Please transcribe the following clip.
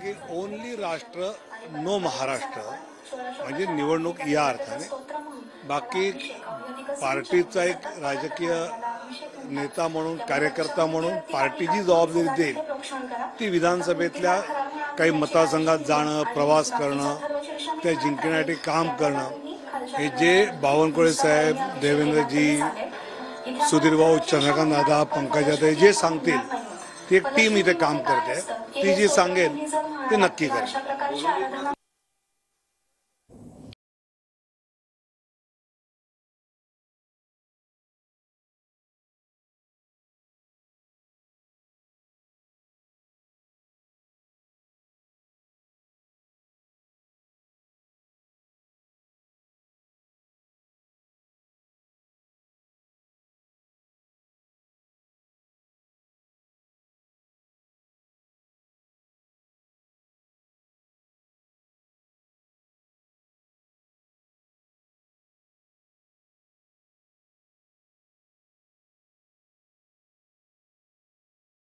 की ओनली राष्ट्र नो महाराष्ट्र म्हणजे निवडणूक या अर्थाने, बाकी पार्टीचा एक राजकीय नेता म्हणून, कार्यकर्ता म्हणून पार्टी जी जबाबदारी देईल ती विधानसभेतल्या काही मतदारसंघात जाणं, प्रवास करणं, त्या जिंकण्यासाठी काम करणं, हे जे बावनकुळे साहेब, देवेंद्रजी, सुधीरभाऊ, चंद्रकांत दादा, पंकजाताई जे सांगतील ती एक टीम इथे काम करते, ती जी सांगेल ते नक्की करेल.